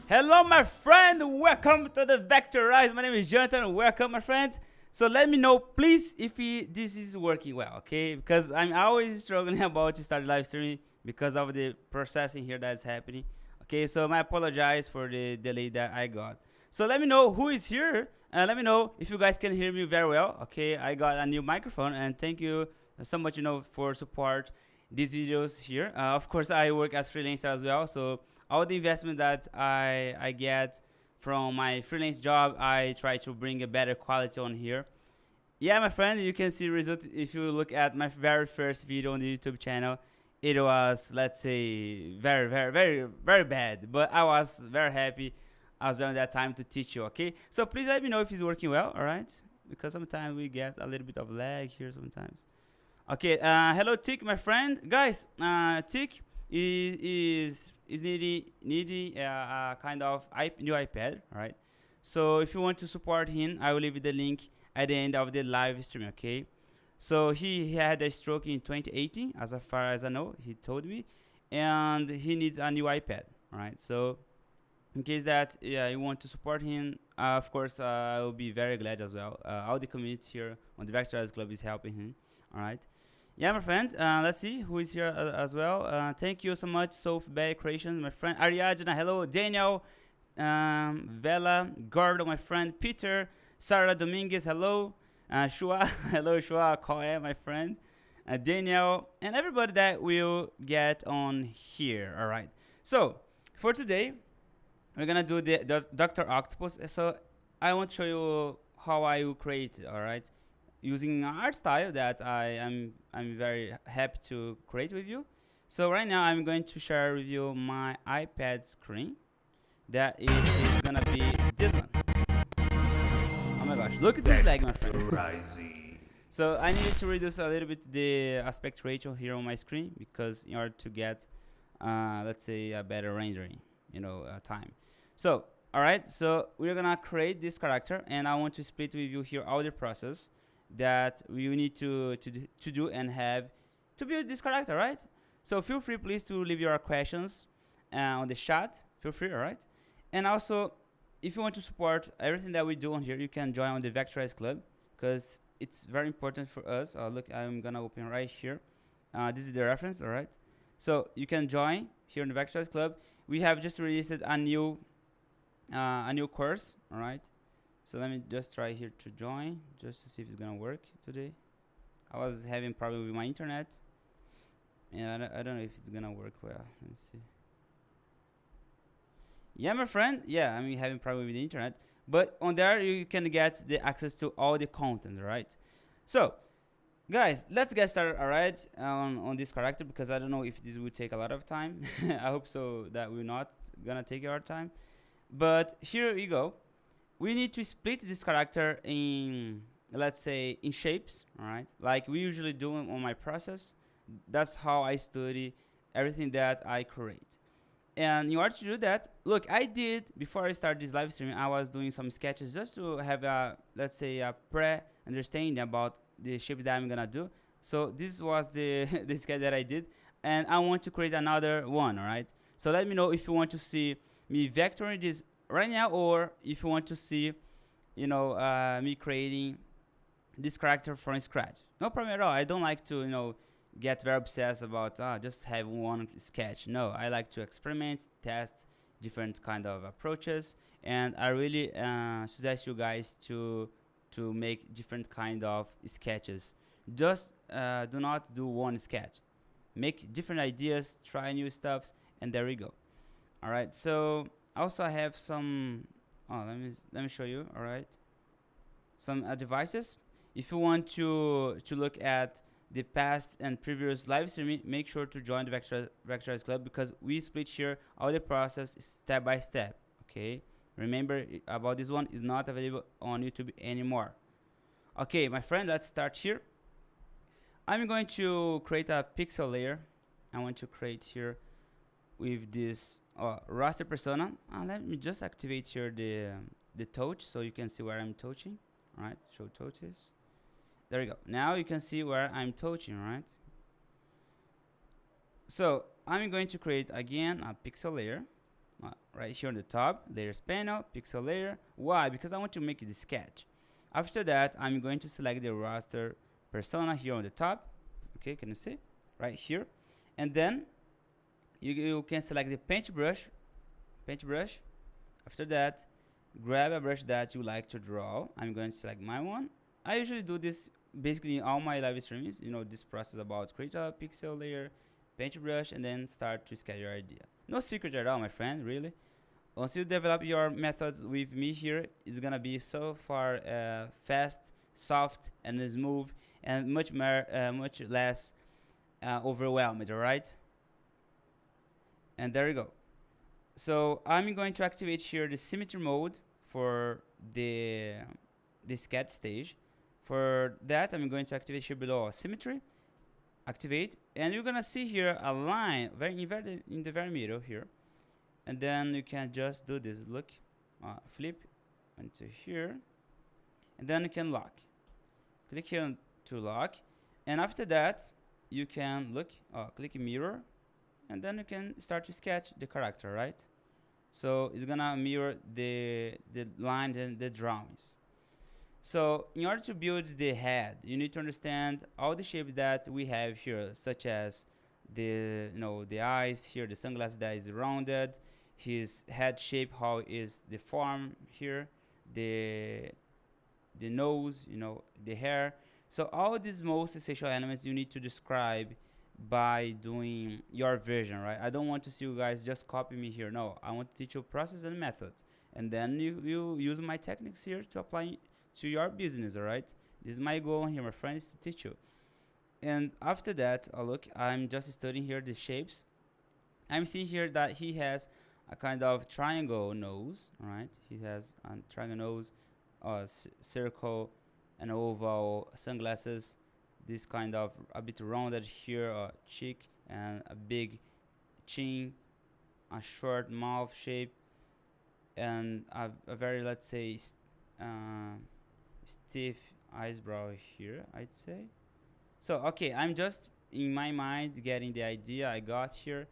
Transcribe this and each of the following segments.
Hello, my friend. Welcome to the Vectorize. My name is Jonathan. Welcome, my friend. So let me know, please, if this is working well, okay? Because I'm always struggling about to start live streaming because of the processing here that's happening. Okay, so I apologize for the delay that I got. So let me know who is here, and let me know if you guys can hear me very well. Okay, I got a new microphone, and thank you so much, for support these videos here. Of course, I work as freelancer as well, so all the investment that I get from my freelance job, I try to bring a better quality on here. Yeah, my friend, you can see result if you look at my very first video on the YouTube channel. It was, let's say, very, very, very, very bad, but I was very happy. I was on that time to teach you. Okay, so please let me know if it's working well. All right, because sometimes we get a little bit of lag here sometimes. Okay, hello Tick, my friend. Guys, Tick is needing a kind of new iPad, right? So if you want to support him, I will leave the link at the end of the live stream, okay? So he had a stroke in 2018, as far as I know, he told me, and he needs a new iPad, right? So in case that you want to support him, of course, I will be very glad as well. All the community here on the Vectorize Club is helping him, all right? Yeah, my friend. Let's see who is here as well. Thank you so much, Sophie Creations, my friend. Ariadna, hello. Daniel, Vela, Gordo, my friend. Peter, Sarah Dominguez, hello. Shua, hello, Shua. Koe, my friend. Daniel, and everybody that will get on here. All right. So, for today, we're going to do the Dr. Octopus. So, I want to show you how I will create it, all right? Using art style that I'm very happy to create with you. So right now I'm going to share with you my iPad screen. That it is gonna be this one. Oh my gosh, look at this lag, my friend. So I need to reduce a little bit the aspect ratio here on my screen because in order to get, let's say, a better rendering, time. So all right, so we're gonna create this character, and I want to split with you here all the process that we need to do and have to build this character, right? So feel free, please, to leave your questions on the chat. Feel free, all right? And also, if you want to support everything that we do on here, you can join on the Vectorize Club because it's very important for us. Look, I'm gonna open right here. This is the reference, all right? So you can join here in the Vectorize Club. We have just released a new course, all right? So let me just try here to join, just to see if it's gonna work today. I was having problem with my internet, and I don't know if it's gonna work well. Let me see. Yeah, my friend. Yeah, I'm having problem with the internet, but on there you can get the access to all the content, right? So, guys, let's get started, all right, on this character because I don't know if this will take a lot of time. I hope so that we're not gonna take our time. But here you go. We need to split this character in, let's say, in shapes, all right? Like we usually do on my process. That's how I study everything that I create. And in order to do that, look, I did, before I started this live stream, I was doing some sketches just to have a, let's say, a pre-understanding about the shape that I'm gonna do. So this was the, the sketch that I did. And I want to create another one, all right? So let me know if you want to see me vectoring this right now, or if you want to see, me creating this character from scratch. No problem at all. I don't like to, get very obsessed about just have one sketch. No, I like to experiment, test different kind of approaches, and I really suggest you guys to make different kind of sketches. Just do not do one sketch. Make different ideas, try new stuffs, and there we go. All right, so also I have some let me show you, all right, some devices. If you want to look at the past and previous live streaming, make sure to join the Vectorize Club because we split here all the process step by step, okay? Remember about this one is not available on YouTube anymore. Okay, my friend, let's start here. I'm going to create a pixel layer. I want to create here with this raster persona. Let me just activate here the touch so you can see where I'm touching. All right, show touches. There we go. Now you can see where I'm touching, right? So I'm going to create again a pixel layer. right here on the top, layers panel, pixel layer. Why? Because I want to make the sketch. After that, I'm going to select the raster persona here on the top. Okay, can you see? Right here. And then you can select the paintbrush. After that, grab a brush that you like to draw. I'm going to select my one. I usually do this basically in all my live streams. You know, this process about create a pixel layer, paintbrush, and then start to sketch your idea. No secret at all, my friend, really. Once you develop your methods with me here, it's gonna be so far fast, soft, and smooth, and much less overwhelmed. All right. And there you go. So I'm going to activate here the symmetry mode for the sketch stage. For that, I'm going to activate here below symmetry, activate, and you're gonna see here a line in the very middle here, and then you can just do this. Look, flip into here, and then you can lock. Click here to lock, and after that, you can look, click mirror, and then you can start to sketch the character, right? So it's gonna mirror the lines and the drawings. So in order to build the head, you need to understand all the shapes that we have here, such as the the eyes here, the sunglasses that is rounded, his head shape, how is the form here, the nose, the hair. So all these most essential elements you need to describe by doing your version, right? I don't want to see you guys just copy me here. No, I want to teach you process and methods, and then you use my techniques here to apply to your business. All right, this is my goal here, my friend, is to teach you. And after that, look, I'm just studying here the shapes. I'm seeing here that he has a kind of triangle nose. All right, he has a triangle nose, circle, an oval, sunglasses, this kind of a bit rounded here, cheek, and a big chin, a short mouth shape, and a very, let's say, stiff eyebrow here, I'd say. So okay, I'm just in my mind getting the idea I got here.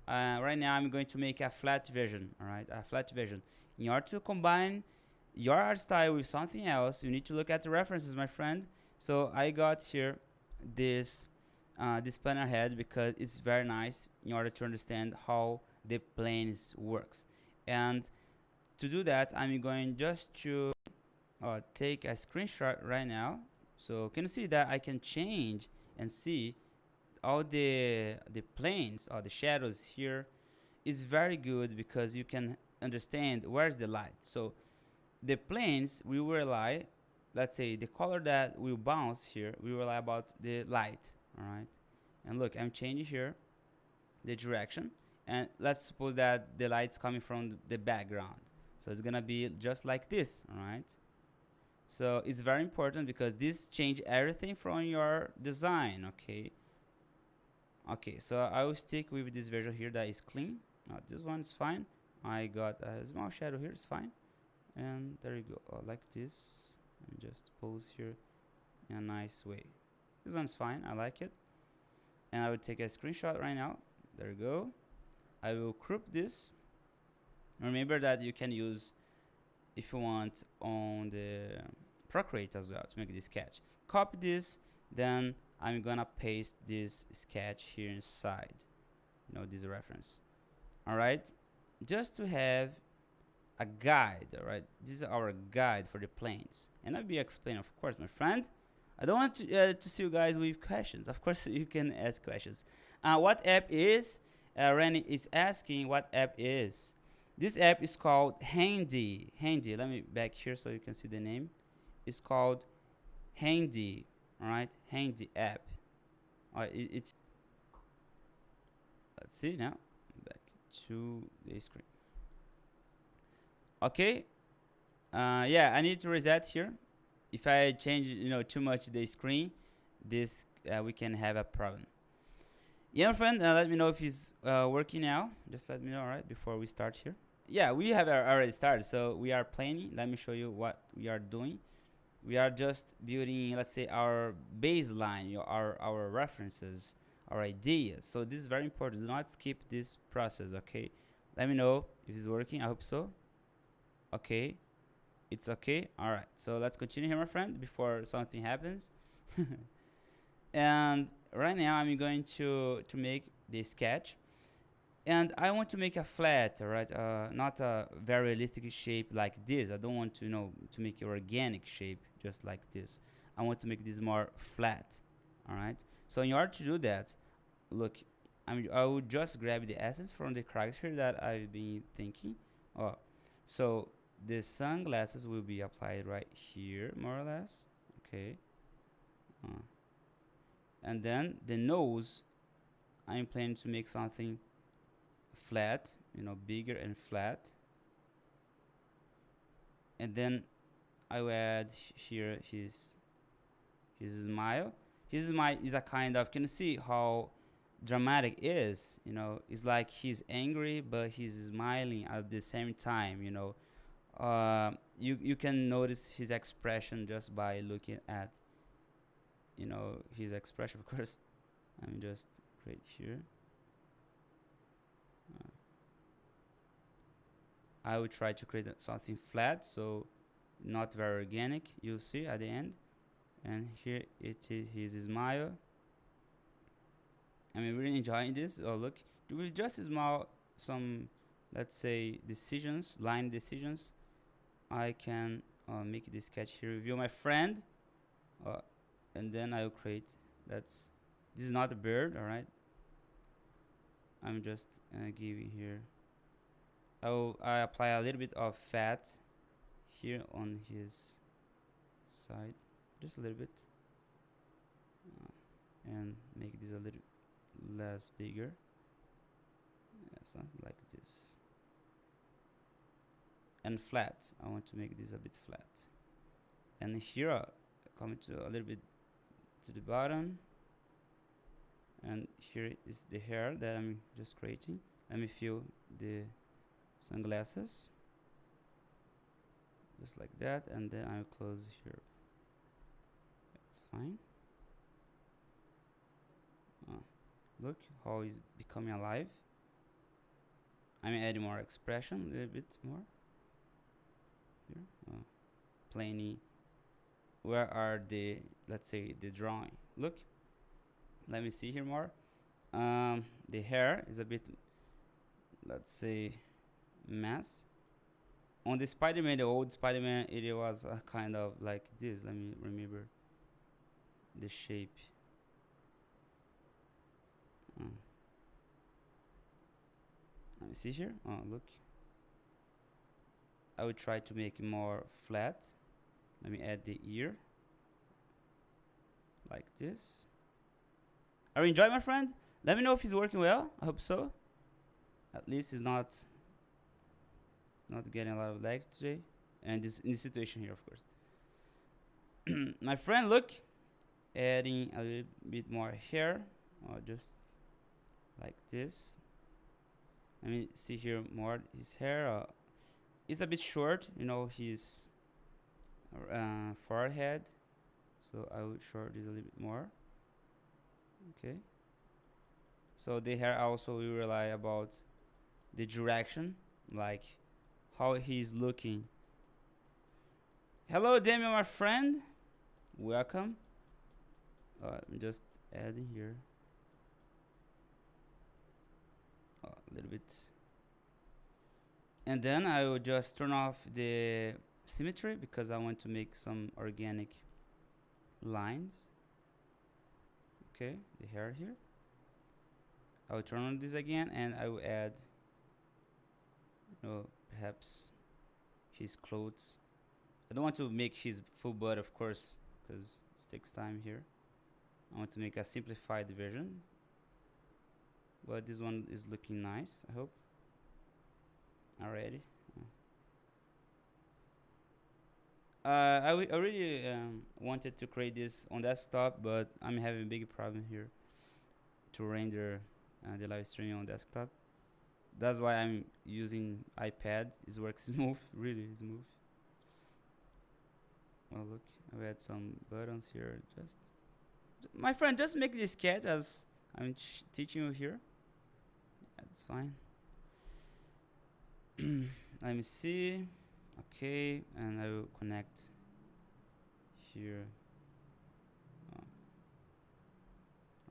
Right now I'm going to make a flat version. All right, a flat version. In order to combine your art style with something else, you need to look at the references, my friend. So I got here this planner head because it's very nice in order to understand how the planes works. And to do that, I'm going just to take a screenshot right now. So can you see that I can change and see all the planes or the shadows here is very good because you can understand where's the light. So the planes we will rely, let's say the color that will bounce here, we rely about the light. All right, and look, I'm changing here the direction, and let's suppose that the light's coming from the background, so it's gonna be just like this. All right, so it's very important because this change everything from your design. Okay, so I will stick with this version here that is clean. This one is fine. I got a small shadow here, it's fine, and there you go. Like this, and just pose here in a nice way. This one's fine, I like it. And I will take a screenshot right now. There you go. I will crop this. Remember that you can use, if you want, on the Procreate as well to make this sketch. Copy this, then I'm gonna paste this sketch here inside. This reference. All right, just to have a guide. All right, this is our guide for the planes, and I'll be explaining, of course, my friend. I don't want to see you guys with questions. Of course, you can ask questions. What app is? Rennie is asking what app is. This app is called Handy. Handy. Let me back here so you can see the name. It's called Handy. All right, Handy app. It's. Let's see now. Back to the screen. Okay. Yeah, I need to reset here. If I change, too much the screen, this we can have a problem. Yeah, my friend, let me know if it's working now. Just let me know, all right, before we start here. Yeah, we have already started, so we are planning. Let me show you what we are doing. We are just building, let's say, our baseline, our references, our ideas. So this is very important. Do not skip this process, okay? Let me know if it's working. I hope so. Okay, it's okay. All right, so let's continue here, my friend, before something happens. And right now I'm going to make the sketch, and I want to make a flat, all right, not a very realistic shape like this. I don't want to, to make an organic shape just like this. I want to make this more flat, all right. So in order to do that, look, I will just grab the essence from the character that I've been thinking. Oh, so the sunglasses will be applied right here, more or less. Okay. And then the nose, I'm planning to make something flat, bigger and flat. And then I will add here his smile. His smile is a kind of, can you see how dramatic it is? It's like he's angry, but he's smiling at the same time. You can notice his expression just by looking at his expression. Of course, I'm just right here. I will try to create something flat, so not very organic. You'll see at the end. And here it is his smile. I'm really enjoying this. Oh, look, with just some, let's say, line decisions, I can make this sketch here. Review my friend, and then I'll create. This is not a bird, all right. I'm just giving here. I apply a little bit of fat here on his side, just a little bit, and make this a little less bigger. Something like this. And flat. I want to make this a bit flat. And here, coming to a little bit to the bottom. And here is the hair that I'm just creating. Let me fill the sunglasses. Just like that. And then I'll close here. That's fine. Look how he's becoming alive. I'm adding more expression, a little bit more. Here, plainy. Where are the, let's say, the drawing? Look, let me see here more. The hair is a bit, let's say, mess. On the Spider-Man, the old Spider-Man, it was a kind of like this. Let me remember the shape. Let me see here. Oh, look. I will try to make it more flat. Let me add the ear. Like this. Are you enjoying, my friend? Let me know if it's working well. I hope so. At least it's not getting a lot of lag today. And this in this situation here, of course. My friend, look. Adding a little bit more hair. Just like this. Let me see here more. His hair is a bit short, his forehead. So I will short this a little bit more. Okay. So the hair also will rely about the direction, like how he's looking. Hello, Damien, my friend. Welcome. I'm just adding here. A little bit, and then I will just turn off the symmetry because I want to make some organic lines. Okay, the hair here. I will turn on this again, and I will add, perhaps his clothes. I don't want to make his full butt, of course, because it takes time here. I want to make a simplified version. But this one is looking nice, I hope. Already. I really wanted to create this on desktop, but I'm having a big problem here to render the live streaming on desktop. That's why I'm using iPad. It works smooth, really smooth. Well, look, I've had some buttons here. My friend, just make this sketch as I'm teaching you here. That's fine. let me see. Okay, and I will connect here.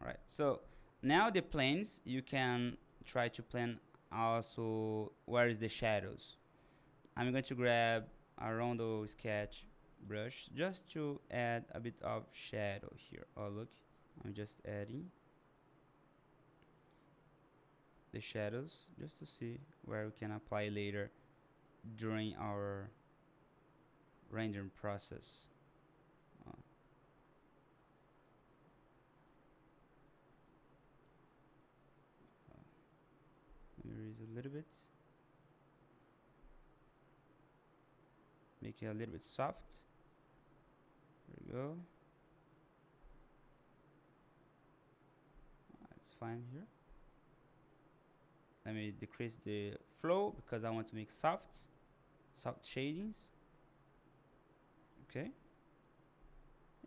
All right, so now the planes, you can try to plan also where is the shadows. I'm going to grab a rondo sketch brush just to add a bit of shadow here. Oh look, I'm just adding the shadows just to see where we can apply later during our rendering process. Let me erase a little bit. Make it a little bit soft. There we go. It's fine here. Let me decrease the flow because I want to make soft shadings. Okay,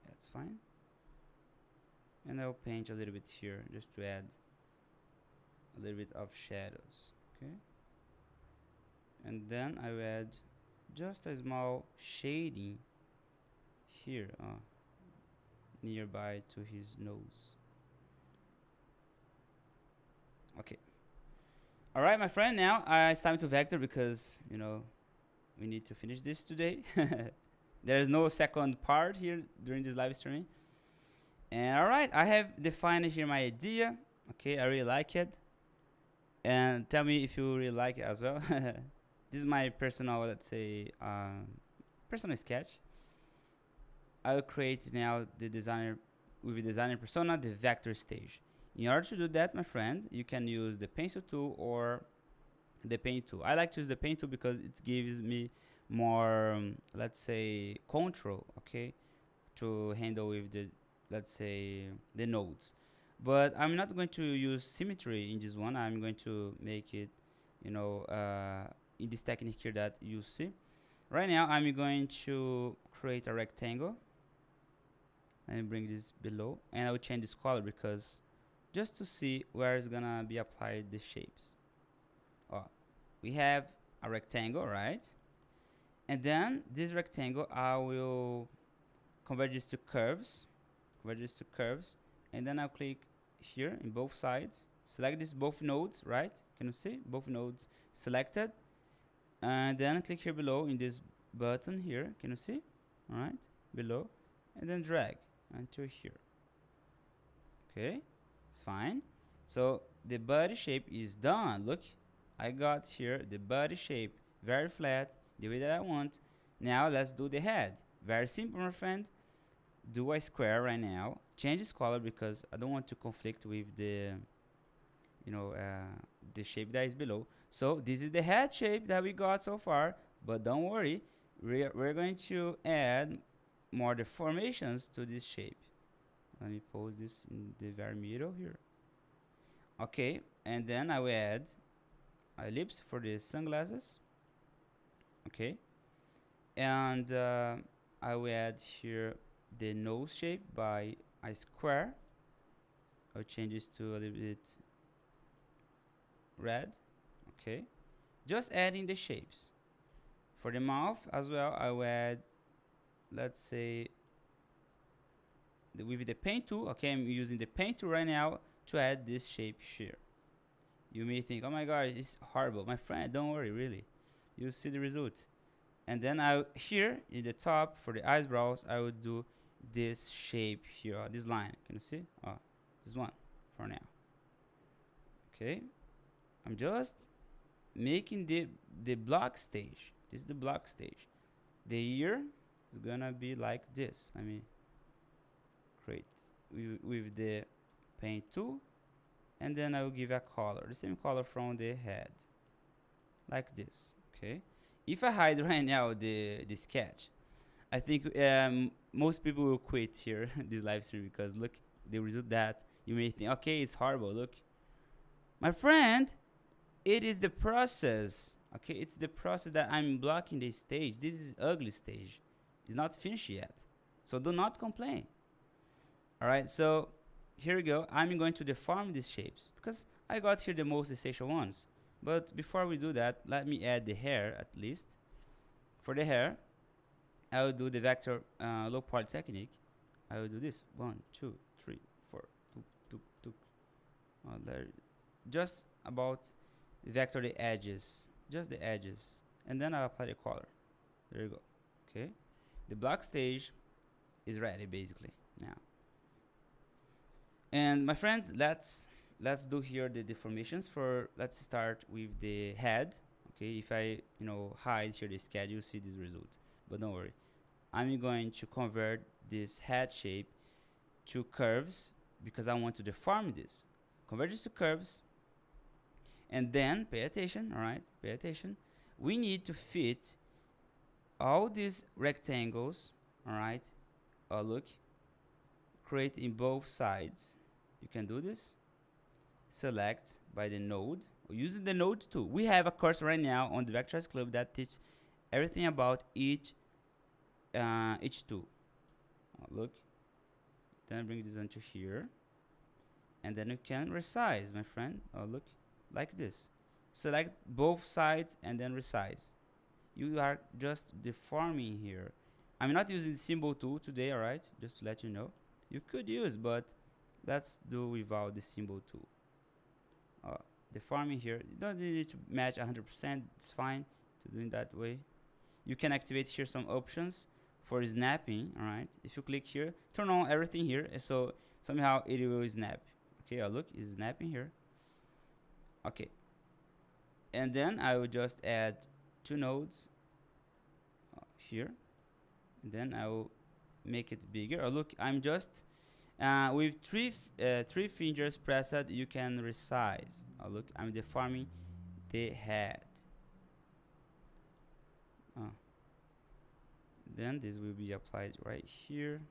that's fine. And I'll paint a little bit here just to add a little bit of shadows. Okay, and then I will add just a small shading here nearby to his nose. Okay. All right, my friend, now it's time to vector because, you know, we need to finish this today. There is no second part here during this live streaming. And all right, I have defined here my idea. Okay, I really like it. And tell me if you really like it as well. This is my personal, let's say, personal sketch. I will create now the designer with the designer persona, the vector stage. In order to do that, my friend, you can use the pencil tool or the paint tool. I like to use the paint tool because it gives me more, let's say, control, okay, to handle with the, let's say, the nodes. But I'm not going to use symmetry in this one. I'm going to make it, you know, in this technique here that you see. Right now, I'm going to create a rectangle. Let me bring this below, and I will change this color because just to see where is gonna be applied the shapes. We have a rectangle, right? And then this rectangle, I will convert this to curves, and then I'll click here in both sides, select this both nodes, right? Can you see both nodes selected? And then click here below in this button here. Can you see? All right, below, and then drag until here. Okay, it's fine. So the body shape is done. Look, I got here the body shape very flat, the way that I want. Now let's do the head. Very simple, my friend. Do a square right now. Change this color because I don't want to conflict with the, you know, the shape that is below. So this is the head shape that we got so far. But don't worry, we're going to add more deformations to this shape. Let me pose this in the very middle here. Okay, and then I will add a ellipse for the sunglasses. Okay, and I will add here the nose shape by a square. I'll change this to a little bit red. Okay, just adding the shapes. For the mouth as well, I will add, let's say, with the paint tool. Okay, I'm using the paint tool right now to add this shape here. You may think, oh my god, it's horrible. My friend, don't worry, really. You'll see the result. And then here in the top for the eyebrows, I would do this shape here, this line. Can you see? This one for now. Okay, I'm just making the block stage. This is the block stage. The ear is gonna be like this. Let me create with the paint tool, and then I will give a color, the same color from the head, like this. Okay, if I hide right now the sketch, I think most people will quit here this live stream because look the result that you may think, okay, it's horrible. Look, my friend, it is the process. Okay, it's the process that I'm blocking the stage. This is ugly stage. It's not finished yet, so do not complain. All right, so here we go. I'm going to deform these shapes because I got here the most essential ones. But before we do that, let me add the hair at least. For the hair, I will do the vector low poly technique. I will do this 1, 2, 3, 4, there, just about vector the edges, just the edges, and then I'll apply the color. There you go. Okay, the black stage is ready basically now. And my friend, let's do here the deformations for. Let's start with the head. Okay, if I hide here the schedule, see this result. But don't worry, I'm going to convert this head shape to curves because I want to deform this. Convert this to curves, and then pay attention. All right, pay attention. We need to fit all these rectangles. All right. Look, create in both sides. You can do this. Select by the node, using the node tool. We have a course right now on the Vectorize Club that teaches everything about each tool. Look, then bring this onto here, and then you can resize, my friend. Look, like this. Select both sides and then resize. You are just deforming here. I'm not using the symbol tool today, alright? Just to let you know. You could use, but let's do without the symbol tool. Deforming here, you don't need to match 100%, it's fine to do it that way. You can activate here some options for snapping, alright? If you click here, turn on everything here, so somehow it will snap. Okay, look, it's snapping here. Okay. And then I will just add 2 nodes here. And then I will make it bigger. Look, I'm just with three fingers pressed, you can resize. Look, I'm deforming the head. Then this will be applied right here.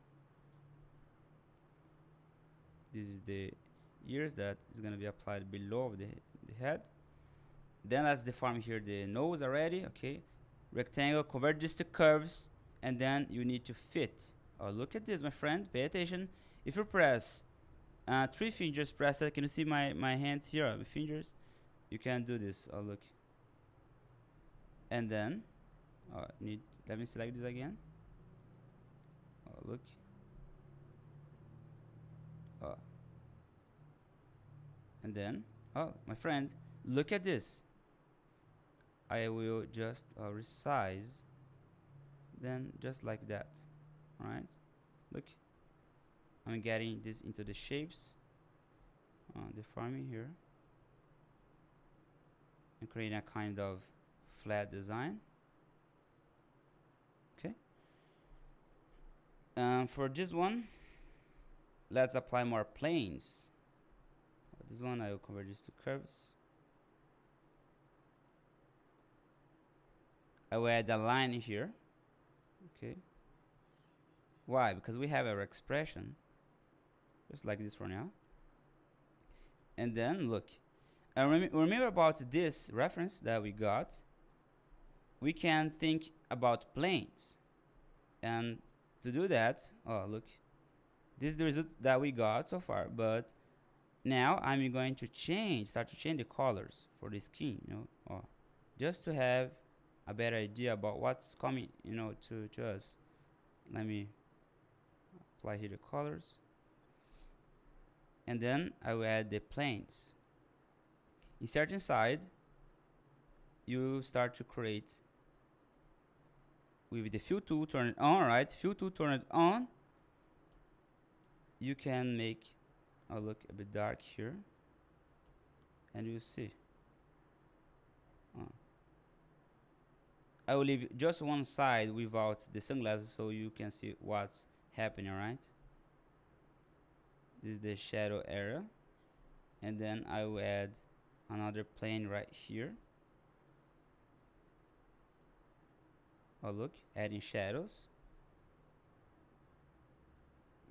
This is the ears that is going to be applied below the head. Then let's deform here the nose already. Okay, rectangle, convert this to curves, and then you need to fit. Look at this, my friend. Pay attention. If you press 3 fingers pressed, can you see my hands here, my fingers? You can do this. Look. And then let me select this again. Look. And then, my friend, look at this. I will just resize, then just like that. Alright, look, I'm getting this into the shapes, deforming here, and creating a kind of flat design. Okay. For this one, let's apply more planes. This one I will convert this to curves. I will add a line here. Okay. Why? Because we have our expression just like this for now. And then look, remember about this reference that we got. We can think about planes, and to do that, look, this is the result that we got so far. But now I'm going to start to change the colors for the skin, just to have a better idea about what's coming, to us. Let me apply here the colors, and then I will add the planes. Insert inside. You start to create with the fill tool. Turn it on, right? Fill tool, turn it on. You can make look a bit dark here, and you see. I will leave just one side without the sunglasses so you can see what's happening, right? This is the shadow area, and then I will add another plane right here. Look, adding shadows.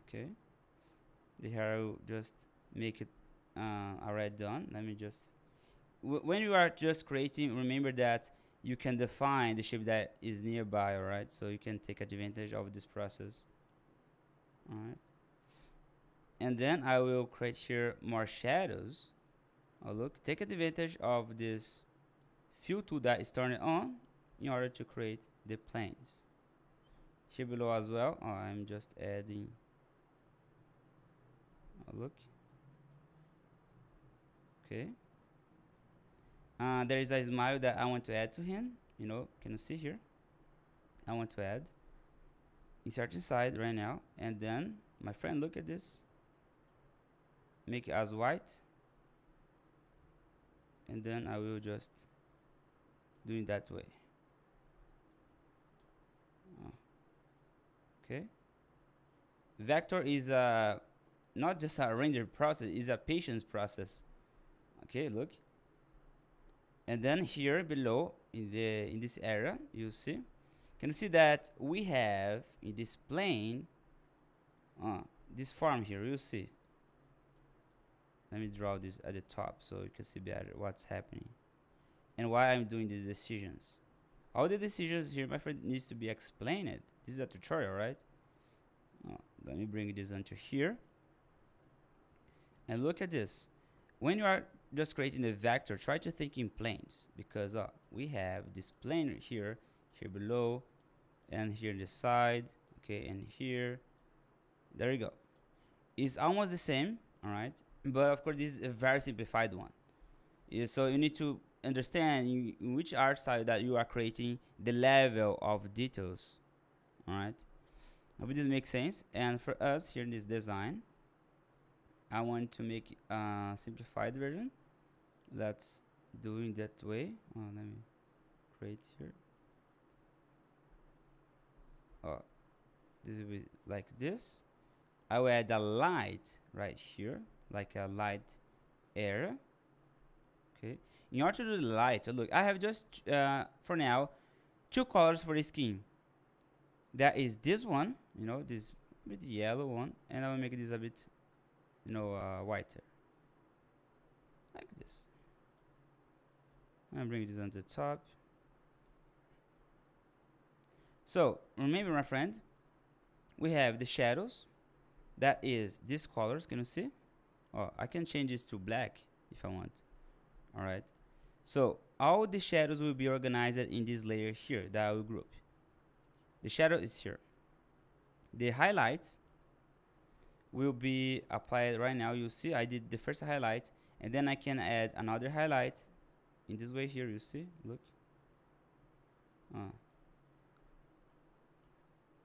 Okay, the hair will just make it already done. Let me just when you are just creating, remember that you can define the shape that is nearby, alright? So you can take advantage of this process. Alright. And then I will create here more shadows. Oh, look, take advantage of this fill tool that is turned on in order to create the planes. Here below as well, I'm just adding, look, okay. There is a smile that I want to add to him, you know, can you see here? I want to add, insert inside right now, and then, my friend, look at this, make it as white, and then I will just do it that way. Okay. Vector is not just a render process, it's a patience process. Okay, look. And then here below in this area, you see, can you see that we have in this plane this form here, you see. Let me draw this at the top so you can see better what's happening and why I'm doing these decisions. All the decisions here, my friend, needs to be explained. This is a tutorial, right? Let me bring this onto here. And look at this. When you are just creating a vector, try to think in planes, because we have this plane here below, and here on the side, okay, and here. There you go. It's almost the same, all right? But of course, this is a very simplified one. So you need to understand in which art style that you are creating the level of details, all right? I hope this makes sense. And for us here in this design, I want to make a simplified version. Let's do it that way. Let me create here. This will be like this. I will add a light right here, like a light area. Okay. In order to do the light, look, I have just for now 2 colors for the skin. That is this one, you know, this bit yellow one, and I will make this a bit, you know, whiter, like this. And bring this on the top. So remember, my friend, we have the shadows. That is these colors. Can you see? I can change this to black if I want. All right. So all the shadows will be organized in this layer here that I will group. The shadow is here. The highlights will be applied right now. You see, I did the first highlight, and then I can add another highlight in this way here. You see, look.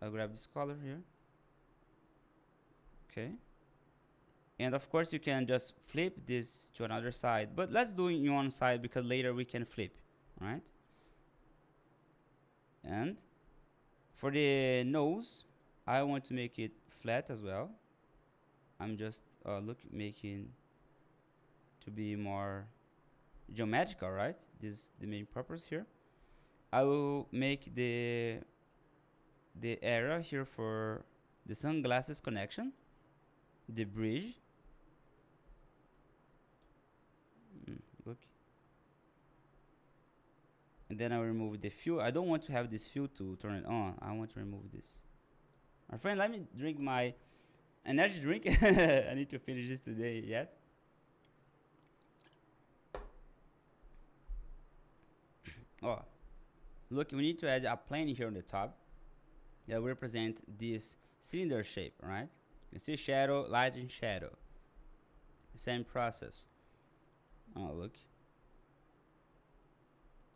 I'll grab this color here. Okay. And of course, you can just flip this to another side, but let's do it in one side because later we can flip, right? And for the nose, I want to make it flat as well. I'm just making to be more geometrical, right? This is the main purpose here. I will make the area here for the sunglasses connection, the bridge. Look. And then I will remove the fill. I don't want to have this fill to turn it on. I want to remove this. My friend, let me drink my energy drink. I need to finish this today yet. Look, we need to add a plane here on the top that will represent this cylinder shape, right? You see shadow, light, and shadow. Same process. Look.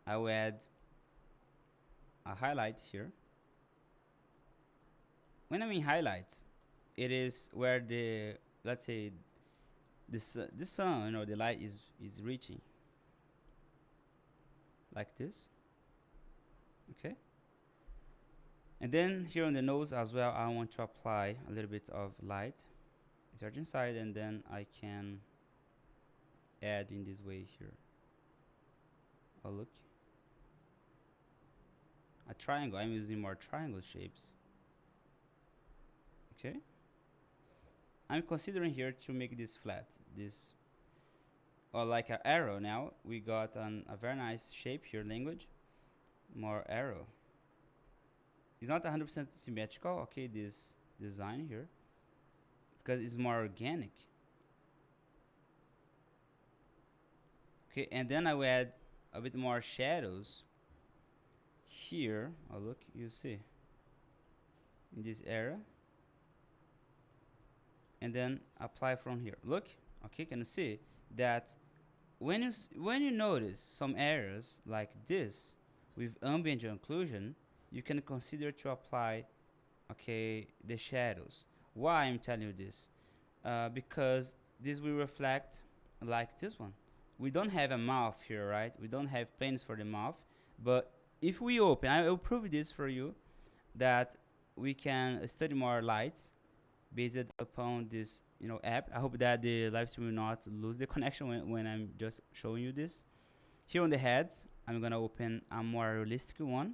I will add a highlight here. When I mean highlights, it is where the, let's say, the sun, you know, the light is reaching. Like this. Okay. And then here on the nose as well, I want to apply a little bit of light. Insert inside, and then I can add in this way here. Look. A triangle. I'm using more triangle shapes. Okay. I'm considering here to make this flat. This, or like an arrow now. We got a very nice shape here, language. More arrow. It's not 100% symmetrical, okay, this design here, because it's more organic. Okay, and then I will add a bit more shadows here. Oh, look, you see in this area, and then apply from here. Look, okay, can you see that when you notice some areas like this with ambient occlusion, you can consider to apply, okay, the shadows. Why I'm telling you this? Because this will reflect like this one. We don't have a mouth here, right? We don't have planes for the mouth, but if we open, I will prove this for you, that we can study more lights based upon this, app. I hope that the live stream will not lose the connection when I'm just showing you this. Here on the heads, I'm gonna open a more realistic one.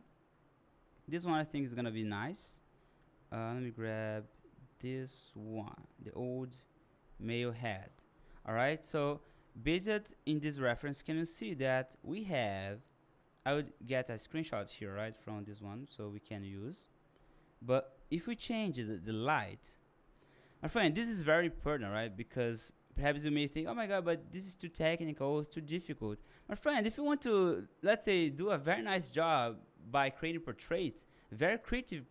This one I think is gonna be nice. Let me grab this one, the old male head. All right, so based in this reference, can you see that we have, I would get a screenshot here, right, from this one, so we can use. But if we change the light, my friend, this is very important, right? Because perhaps you may think, oh my god, but this is too technical, it's too difficult. My friend, if you want to, let's say, do a very nice job by creating portraits, very creative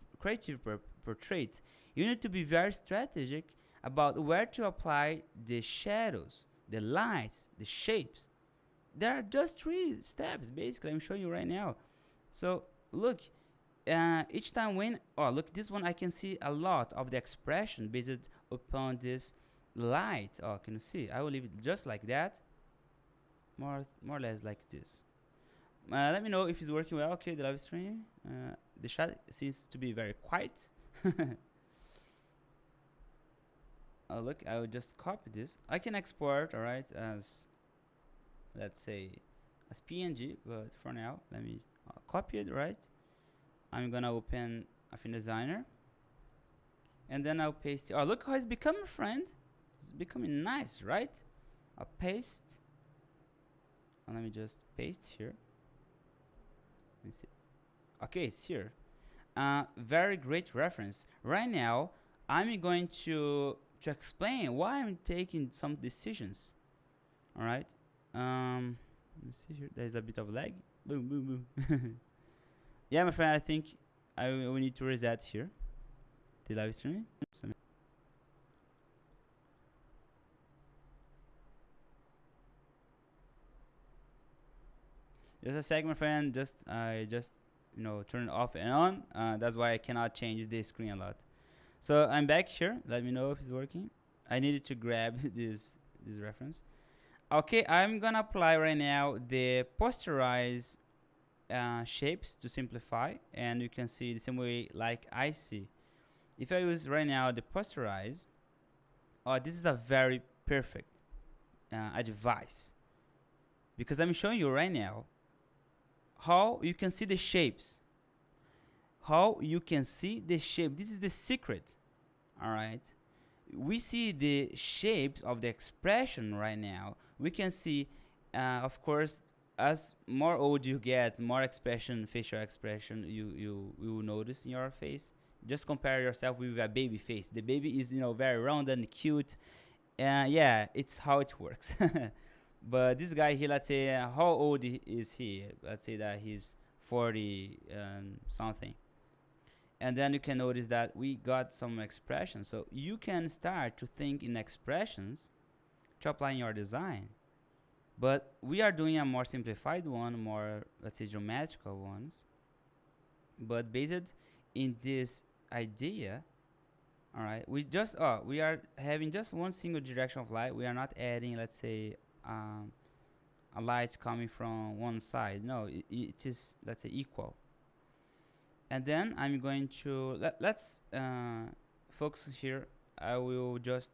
portraits, you need to be very strategic about where to apply the shadows, the lights, the shapes. There are just 3 steps, basically. I'm showing you right now. So look, each time when, oh look, this one I can see a lot of the expression based upon this light. Oh, can you see? I will leave it just like that, more or less like this. Let me know if it's working well. Okay, the live stream. The chat seems to be very quiet. Oh look, I will just copy this. I can export, all right, as, let's say, as PNG, but for now, let me copy it, right? I'm gonna open Affinity Designer, and then I'll paste it. Oh, look how it's becoming, friend. It's becoming nice, right? I'll paste. And let me just paste here. Let me see. Okay, it's here. Very great reference. Right now, I'm going to explain why I'm taking some decisions. All right. Let me see here. There's a bit of lag. Boom, boom, boom. Yeah, my friend, I think we need to reset here the live stream. Just a sec, my friend. I just turn it off and on. That's why I cannot change the screen a lot. So I'm back here. Let me know if it's working. I needed to grab this reference. Okay, I'm gonna apply right now the posterize shapes to simplify, and you can see the same way like I see. If I use right now the posterize, this is a very perfect advice, because I'm showing you right now how you can see the shapes. How you can see the shape. This is the secret. All right. We see the shapes of the expression right now. We can see, of course, as more old you get, more expression, facial expression you will notice in your face. Just compare yourself with a baby face. The baby is very round and cute. Yeah, it's how it works. But this guy here, let's say, how old is he? Let's say that he's 40 something. And then you can notice that we got some expressions. So you can start to think in expressions to apply in your design. But we are doing a more simplified one, more, let's say, geometrical ones. But based in this idea, all right, we are having just one single direction of light. We are not adding, let's say, a light coming from one side. No, it is, let's say, equal. And then I'm going to let's focus here. I will just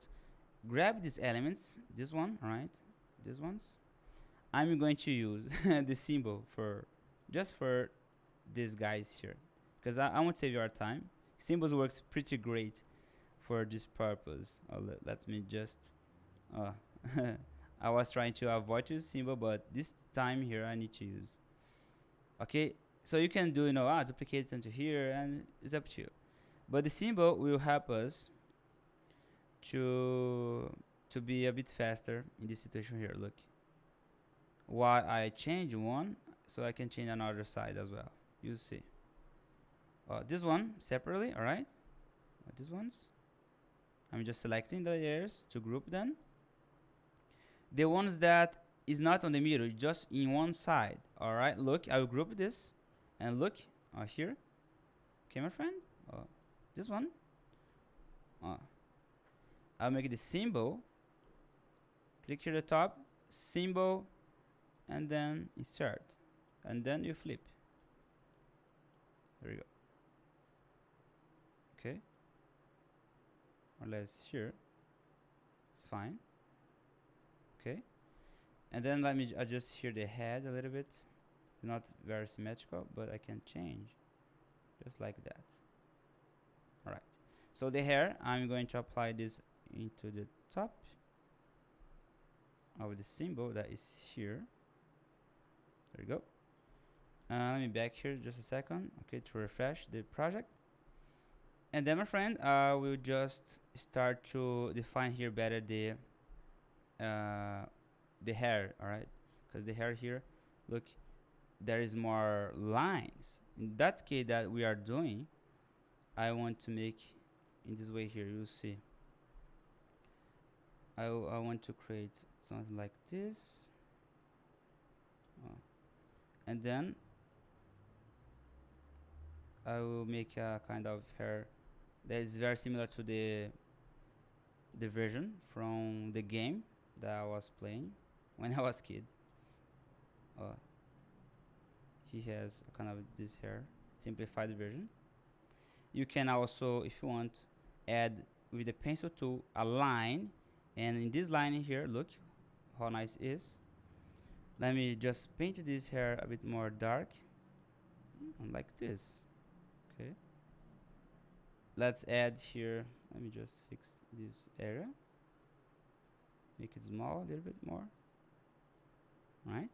grab these elements, this one, right? These ones. I'm going to use the symbol for these guys here, because I won't save your time. Symbols works pretty great for this purpose. Let me just. I was trying to avoid to use symbol, but this time here I need to use. Okay. So you can do, duplicate it into here, and it's up to you. But the symbol will help us to be a bit faster in this situation here. Look. while I change one, so I can change another side as well. You see. This one separately, all right? These ones. I'm just selecting the layers to group them. The ones that is not on the middle, just in one side, all right? Look, I will group this, and look here. Okay, my friend. This one. I'll make the symbol. Click here at the top, symbol, and then insert, and then you flip. There you go. Okay. Or less here. It's fine. Okay. And then let me adjust here the head a little bit. It's not very symmetrical, but I can change just like that. All right. So the hair, I'm going to apply this into the top of the symbol that is here. There you go. Let me back here just a second, okay, to refresh the project. And then, my friend, we'll just start to define here better the hair, all right? Because the hair here, look, there is more lines. In that case that we are doing, I want to make in this way here. You'll see. I want to create something like this, and then I will make a kind of hair that is very similar to the version from the game that I was playing when I was a kid. He has a kind of this hair, simplified version. You can also, if you want, add with the pencil tool a line, and in this line here, look how nice it is. Let me just paint this hair a bit more dark, like this. Okay. Let's add here. Let me just fix this area. Make it small a little bit more. Right.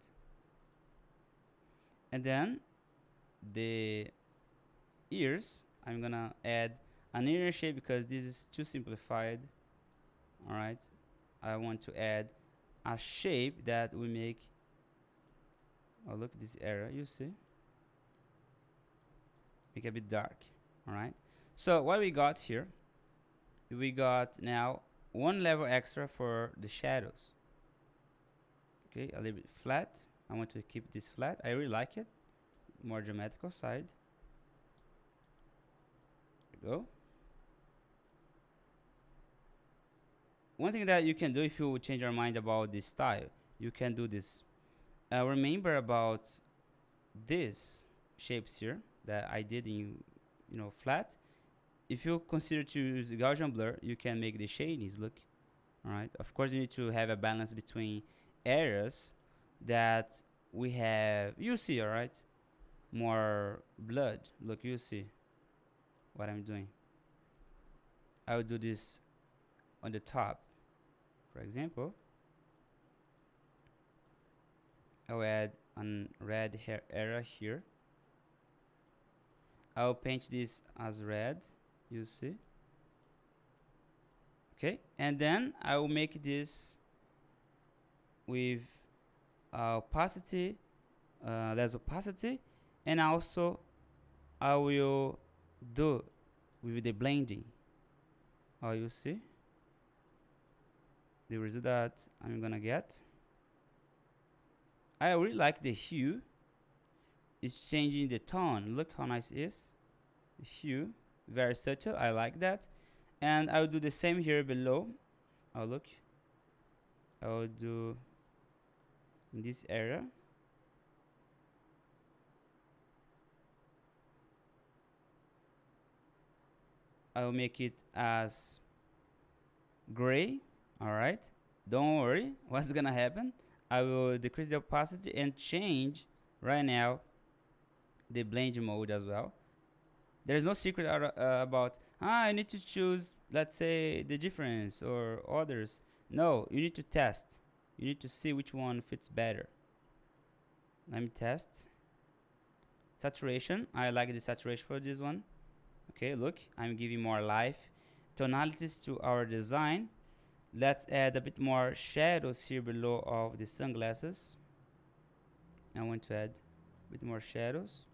And then the ears, I'm gonna add an ear shape because this is too simplified. All right. I want to add a shape that we make. Oh, look at this area. You see. Make it a bit dark. All right. So what we got here, we got now one level extra for the shadows. Okay, a little bit flat. I want to keep this flat. I really like it. More geometrical side. There you go. One thing that you can do if you change your mind about this style, you can do this. Remember about these shapes here that I did in, flat. If you consider to use the Gaussian blur, you can make the shadings look. All right. Of course, you need to have a balance between areas that we have. You see, all right, more blood. Look, you see what I'm doing. I will do this on the top. For example, I'll add a red hair area here. I'll paint this as red, you see. Okay, and then I will make this with opacity, less opacity, and also I will do with the blending. Oh, you see the result that I'm gonna get. I really like the hue. It's changing the tone. Look how nice it is. The hue, very subtle. I like that. And I'll do the same here below. Oh, look. I'll do in this area. I'll make it as gray. All right. Don't worry. What's gonna happen? I will decrease the opacity and change right now the blend mode as well. There is no secret about I need to choose, let's say, the difference or others. No, you need to test. You need to see which one fits better. Let me test. Saturation. I like the saturation for this one. Okay, look, I'm giving more life, tonalities to our design. Let's add a bit more shadows here below of the sunglasses. I want to add a bit more shadows.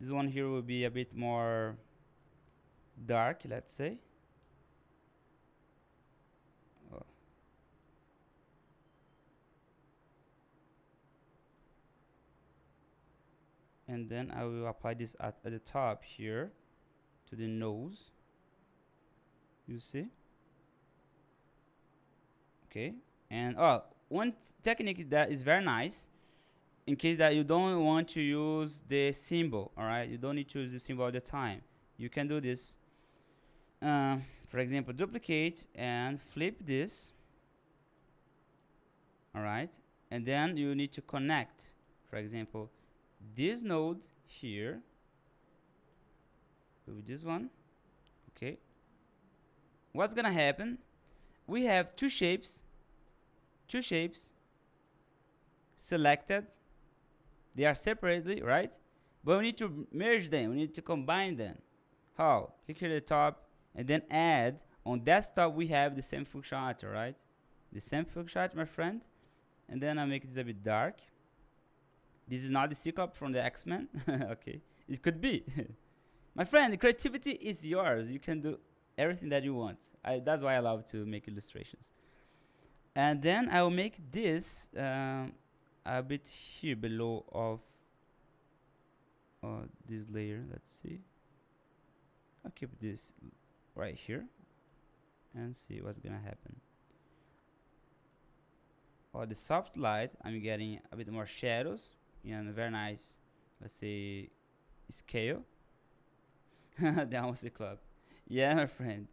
This one here will be a bit more dark, let's say. Oh. And then I will apply this at the top here to the nose. You see? Okay. And one technique that is very nice, in case that you don't want to use the symbol, all right? You don't need to use the symbol all the time. You can do this. For example, duplicate and flip this, all right? And then you need to connect, for example, this node here with this one. Okay. What's gonna happen? We have two shapes selected. They are separately, right? But we need to merge them. We need to combine them. How? Click here at the top and then add. On desktop, we have the same functionality, right? The same functionality, my friend. And then I make this a bit dark. This is not the Cyclops from the X-Men. Okay. It could be. My friend, the creativity is yours. You can do everything that you want. That's why I love to make illustrations. And then I will make this a bit here below of this layer. Let's see. I'll keep this right here and see what's gonna happen. The soft light, I'm getting a bit more shadows and a very nice, let's say, scale. That was the club. Yeah, my friend.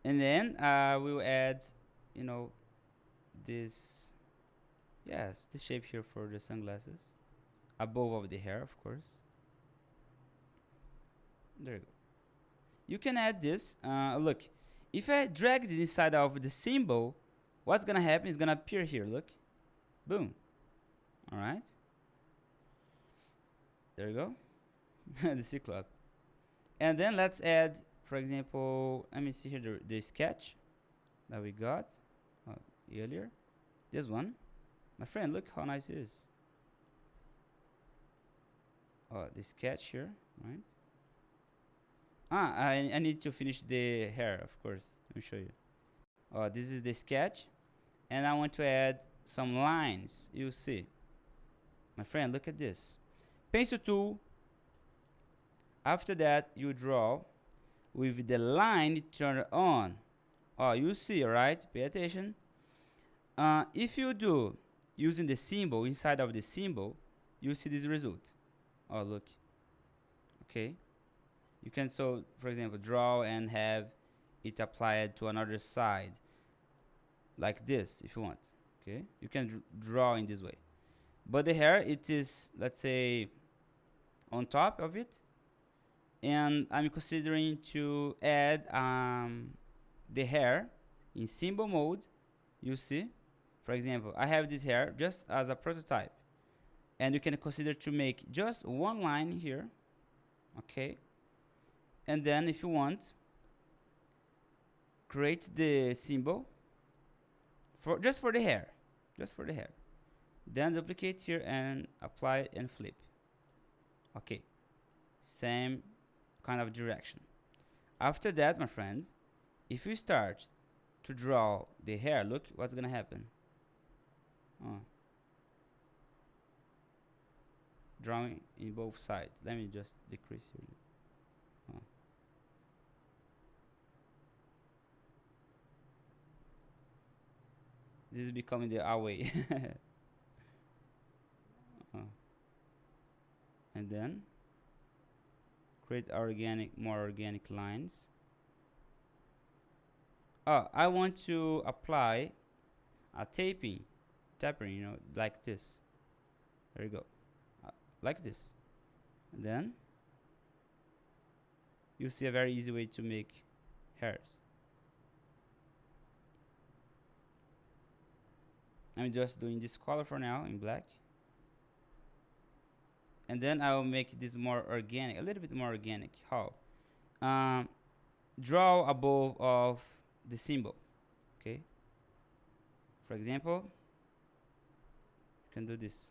And then we will add, you know, this, yes, the shape here for the sunglasses above of the hair, of course. There you go. You can add this. Look, if I drag this inside of the symbol, what's gonna happen is gonna appear here. Look, boom. All right. There you go. The Cyclops. And then let's add, for example, let me see here the sketch that we got earlier. This one. My friend, look how nice it is. The sketch here, right? I need to finish the hair, of course. Let me show you. This is the sketch. And I want to add some lines. You see. My friend, look at this. Pencil tool. After that, you draw with the line turned on. You see, right? Pay attention. If you do using the symbol inside of the symbol, you see this result. Look. Okay. You can, so for example, draw and have it applied to another side, like this, if you want. Okay. You can draw in this way. But the hair, it is, let's say, on top of it. And I'm considering to add the hair in symbol mode. You see, for example, I have this hair just as a prototype, and you can consider to make just one line here. Okay. And then if you want, create the symbol for just for the hair, then duplicate here and apply and flip. Okay. Same kind of direction. After that, my friend, if you start to draw the hair, look what's gonna happen. Drawing in both sides. Let me just decrease here. This is becoming the our way. And then create more organic lines. I want to apply a tapping, you know, like this. There you go, like this. And then you see a very easy way to make hairs. I'm just doing this color for now in black. And then I will make this more organic, a little bit more organic. How? Draw above of the symbol. Okay. For example, you can do this.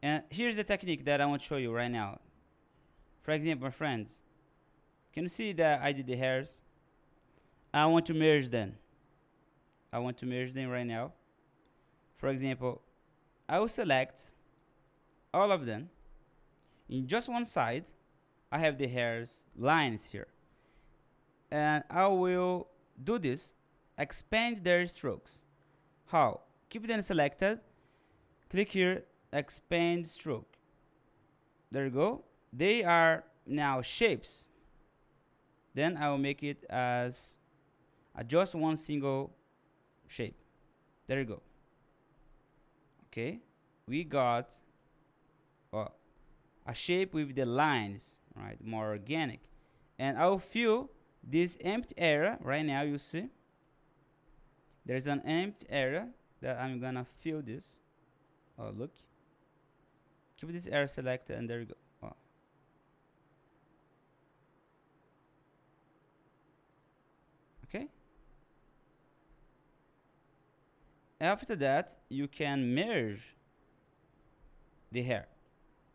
And here's the technique that I want to show you right now. For example, my friends, can you see that I did the hairs? I want to merge them. I want to merge them right now. For example, I will select all of them. In just one side, I have the hairs lines here. And I will do this, expand their strokes. How? Keep them selected. Click here, expand stroke. There you go. They are now shapes. Then I will make it as just one single shape. There you go. Okay, we got a shape with the lines, right? More organic. And I will fill this empty area right now. You see, there's an empty area that I'm gonna fill this. Oh, look. Keep this area selected, and there you go. Oh. Okay. After that, you can merge the hair.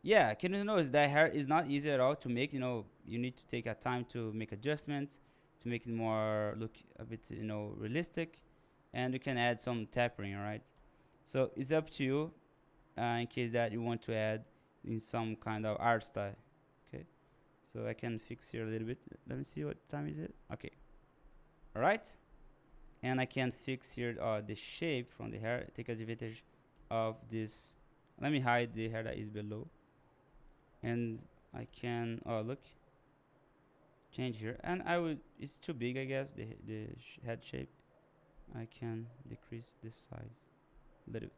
Yeah, can you notice that hair is not easy at all to make? You know, you need to take a time to make adjustments to make it more look a bit, you know, realistic, and you can add some tapering. All right. So it's up to you, in case that you want to add in some kind of art style. Okay. So I can fix here a little bit. Let me see what time is it. Okay. All right. And I can fix here the shape from the hair. Take advantage of this. Let me hide the hair that is below. And I can, oh look, change here. And I would, it's too big, I guess, the head shape. I can decrease this size a little bit.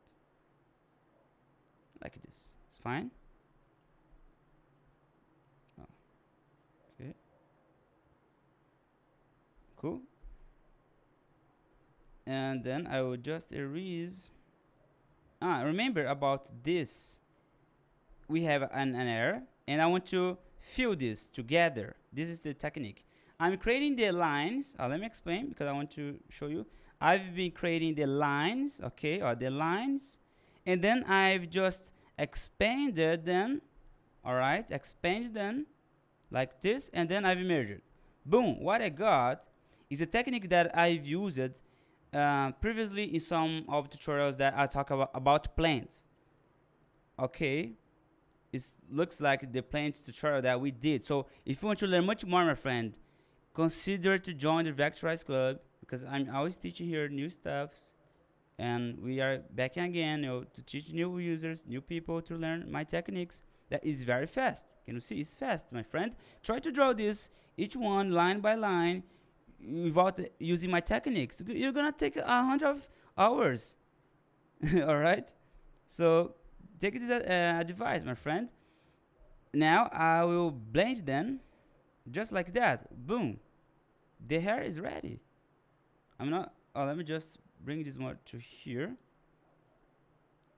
Like this. It's fine. Oh. Okay. Cool. And then I will just erase. Remember about this. We have an error, and I want to fill this together. This is the technique. I'm creating the lines. Let me explain because I want to show you. I've been creating the lines, okay, or the lines, and then I've just expanded them. All right, expanded them like this, and then I've merged. Boom! What I got is a technique that I've used previously in some of the tutorials that I talk about plants. Okay, it looks like the plants tutorial that we did. So if you want to learn much more, my friend, consider to join the Vectorize Club, because I'm always teaching here new stuffs, and we are back again, you know, to teach new users, new people to learn my techniques. That is very fast. Can you see? It's fast, my friend. Try to draw this each one line by line without using my techniques. You're gonna take 100 hours. All right. So take this advice, my friend. Now I will blend them just like that. Boom. The hair is ready. I'm not. Oh, let me just bring this more to here.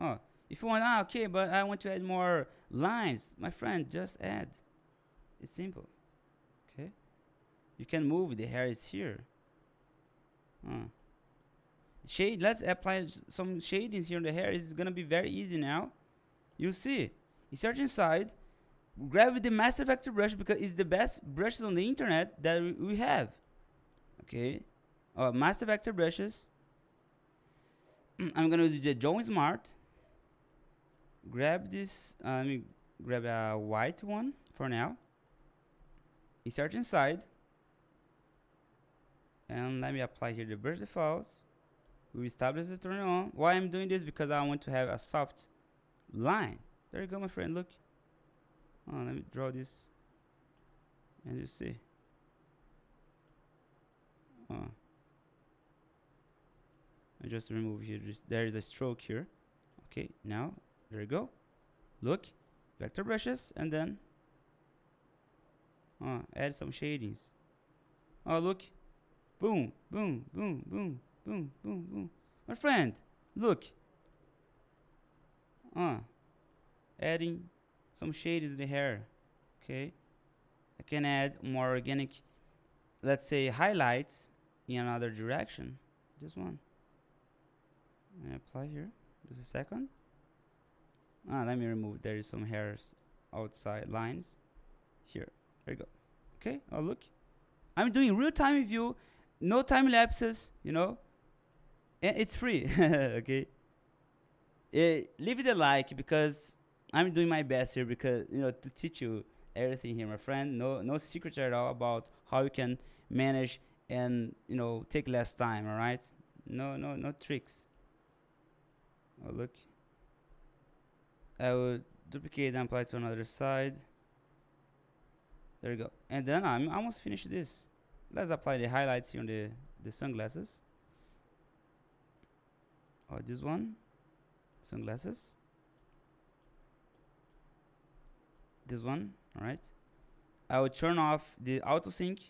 Oh, if you want, okay, but I want to add more lines, my friend, just add. It's simple. Okay. You can move. The hair is here. Shade. Let's apply some shadings here on the hair. It's gonna be very easy now. You see. Insert inside. Grab the master vector brush because it's the best brushes on the internet that we have. Okay. Master vector brushes. I'm gonna use the John Smart. Grab this. Let me grab a white one for now. Insert inside. And let me apply here the brush defaults. We establish the turn on. Why I'm doing this? Because I want to have a soft line. There you go, my friend. Look. Let me draw this. And you see. I just remove here. There is a stroke here. Okay, now there you go. Look, vector brushes, and then add some shadings. Oh, look, boom, boom, boom, boom, boom, boom, boom. My friend, look. Adding some shadings in the hair. Okay, I can add more organic, let's say, highlights in another direction. This one. And apply here. Just a second. Let me remove. There is some hairs outside lines here. There you go. Okay. Oh, look. I'm doing real time with you. No time lapses, you know. And it's free. Okay. Leave it a like because I'm doing my best here because, you know, to teach you everything here, my friend. No secret at all about how you can manage and, you know, take less time, all right? No tricks. Oh, look. I will duplicate and apply to another side. There you go. And then I'm almost finished this. Let's apply the highlights here on the sunglasses. Or this one. Sunglasses. This one, alright. I will turn off the auto sync.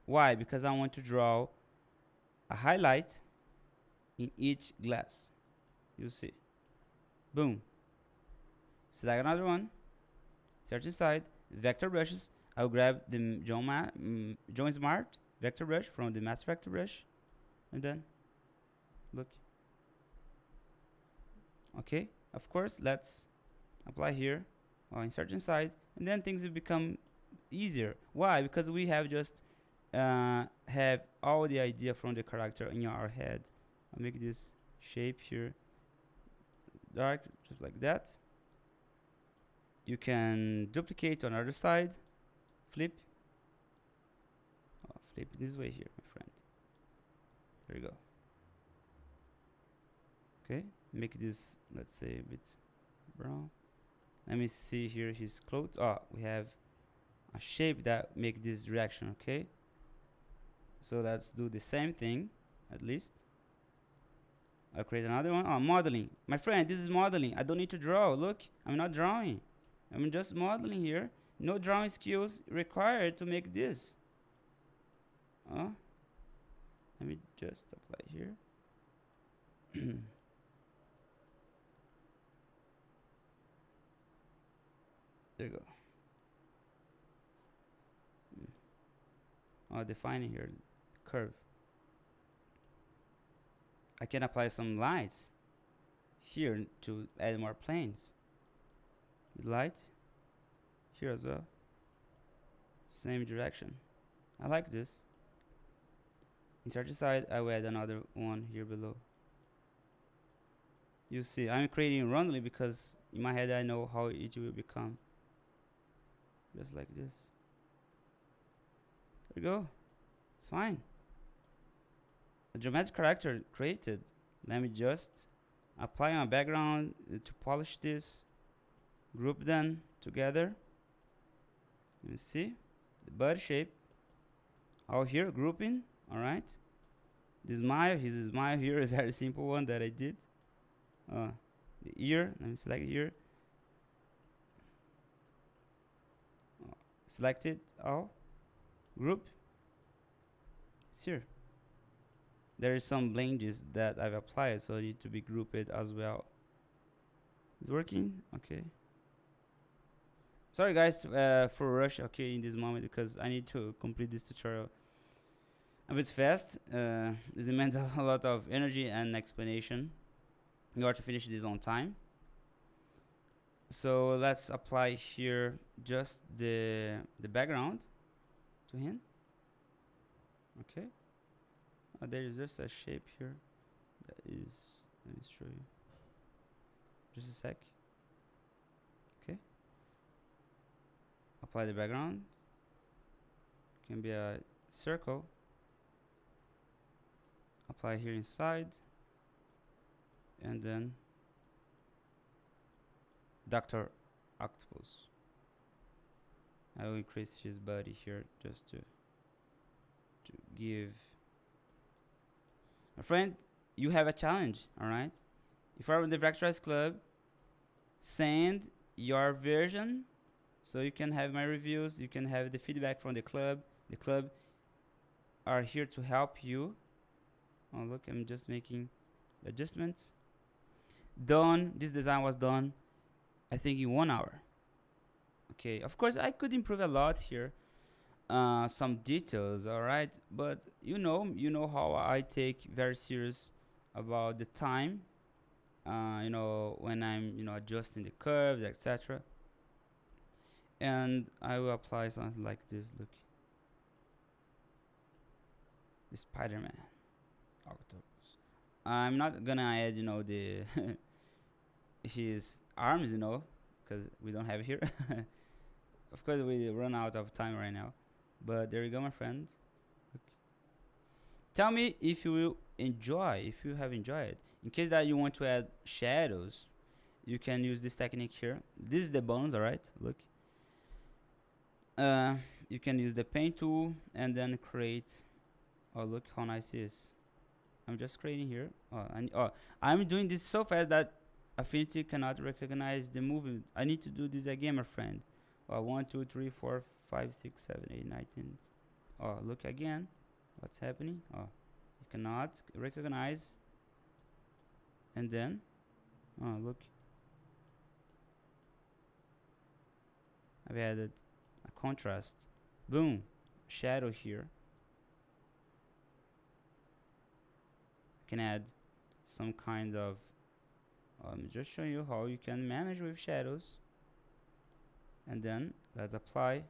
Why? Because I want to draw a highlight in each glass. You see. Boom. Select another one. Search inside. Vector brushes. I'll grab the John Smart vector brush from the master vector brush. And then, look. Okay. Of course, let's apply here. Or insert inside. And then things will become easier. Why? Because we have just have all the idea from the character in our head. I'll make this shape here dark, just like that. You can duplicate on the other side, flip. Oh, flip this way here, my friend. There you go. Okay, make this, let's say, a bit brown. Let me see here his clothes. Oh, we have a shape that make this direction, okay? So let's do the same thing, at least. I'll create another one. Oh, modeling. My friend, this is modeling. I don't need to draw. Look, I'm not drawing. I'm just modeling here. No drawing skills required to make this. Oh, let me just apply here. There you go. Oh, defining here, curve. I can apply some lights here to add more planes. With light here as well. Same direction. I like this. Insert side, I will add another one here below. You see, I'm creating randomly because in my head I know how it will become. Just like this. There you go. It's fine. A geometric character created. Let me just apply my background to polish this. Group them together. You see the body shape. All here grouping. All right. The smile. His smile here, a very simple one that I did. The ear. Let me select ear. Select it all. Group. It's here. There is some blanges that I've applied, so I need to be grouped as well. It's working? Okay. Sorry guys for rush, okay, in this moment because I need to complete this tutorial a bit fast. This demands a lot of energy and explanation in order to finish this on time. So let's apply here just the background to him. Okay. There is just a shape here that is, let me show you. Just a sec. Okay. Apply the background. Can be a circle. Apply here inside. And then Dr. Octopus. I will increase his body here just to give. My friend, you have a challenge, alright? If you are in the Vectorize Club, send your version so you can have my reviews, you can have the feedback from the club. The club are here to help you. Oh look, I'm just making adjustments. Done, this design was done, I think in 1 hour. Okay, of course I could improve a lot here. Some details, alright, but you know how I take very serious about the time you know, when I'm, you know, adjusting the curves, etc. And I will apply something like this. Look, the Spider-Man, Octopus. I'm not gonna add, you know, the his arms, you know, because we don't have it here. Of course, we run out of time right now. But there you go, my friends. Look. Tell me if you will enjoy, if you have enjoyed. In case that you want to add shadows, you can use this technique here. This is the bonus, alright? Look. You can use the paint tool and then create. Oh, look how nice it is. I'm just creating here. I'm doing this so fast that Affinity cannot recognize the movement. I need to do this again, my friend. 1, 2, 3, 4, 5, 6, 7, 8, 9, 10. Oh, look again. What's happening? Oh, it cannot recognize. And then, oh, look. I've added a contrast. Boom. Shadow here. Can add some kind of I'm just showing you how you can manage with shadows. And then let's apply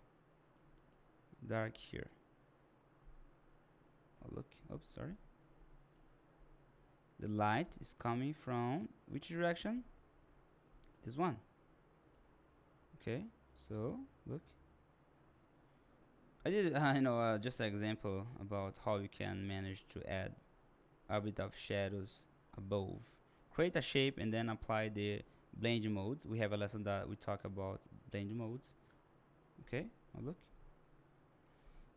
dark here. Oh, look, oops, sorry. The light is coming from which direction? This one. Okay, so look. I did just an example about how you can manage to add a bit of shadows above. Create a shape and then apply the blend modes. We have a lesson that we talk about blend modes. Okay, look.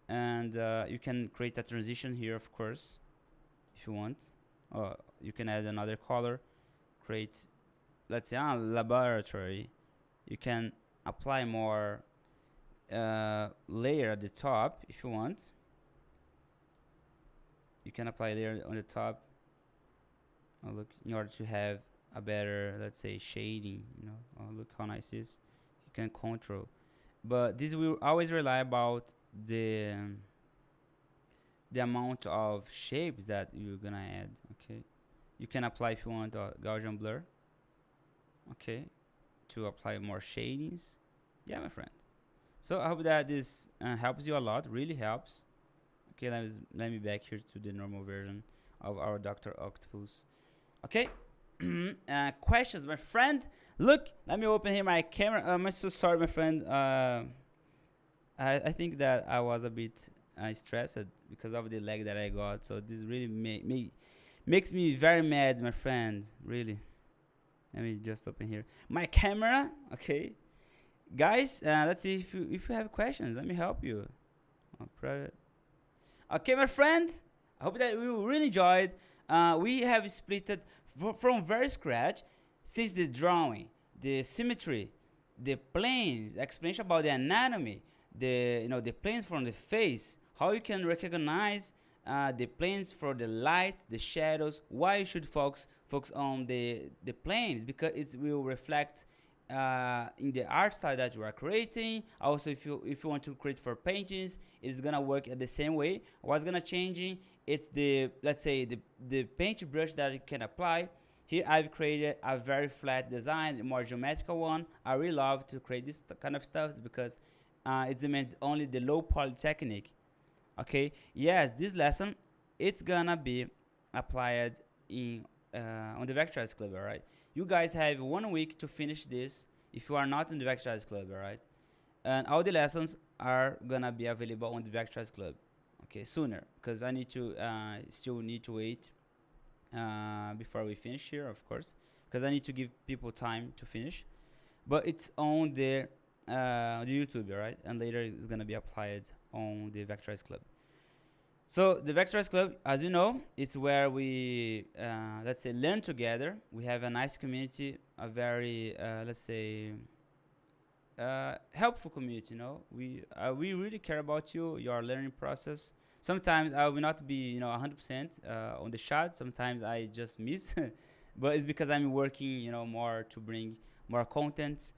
And you can create a transition here, of course, if you want. You can add another color. Create, let's say, a laboratory. You can apply more layer at the top if you want. You can apply layer on the top. Oh, look, in order to have a better, let's say, shading, you know. Oh, look how nice it is. You can control. But this will always rely about the amount of shapes that you're gonna add. Okay, you can apply if you want a Gaussian blur. Okay, to apply more shadings. Yeah, my friend. So I hope that this helps you a lot. Really helps. Okay, let me back here to the normal version of our Dr. Octopus. Okay, questions, my friend. Look, let me open here my camera. I'm so sorry, my friend. I think that I was a bit stressed because of the lag that I got. So this really makes me very mad, my friend. Really. Let me just open here my camera. Okay, guys. Let's see if you have questions. Let me help you. Okay, my friend. I hope that you really enjoyed. We have split it from very scratch, since the drawing, the symmetry, the planes, explanation about the anatomy, the planes from the face, how you can recognize the planes for the lights, the shadows, why you should focus on the planes, because it will reflect in the art style that you are creating. Also, if you want to create for paintings, it's gonna work the same way. What's gonna changing? It's let's say the paint brush that you can apply. Here I've created a very flat design, a more geometrical one. I really love to create this kind of stuff because it's meant only the low poly technique. Okay. Yes, this lesson it's gonna be applied in on the Vectorize Club, alright? You guys have 1 week to finish this if you are not in the Vectorize Club, alright? And all the lessons are gonna be available on the Vectorize Club, okay, sooner, because I need to still need to wait before we finish here, of course, because I need to give people time to finish. But it's on the YouTube, right? And later it's gonna be applied on the Vectorize Club. So the Vectorize Club, as you know, it's where we let's say learn together. We have a nice community, a very let's say helpful community. You know, we really care about your learning process. Sometimes I will not be 100% on the shot. Sometimes I just miss, but it's because I'm working more to bring more content.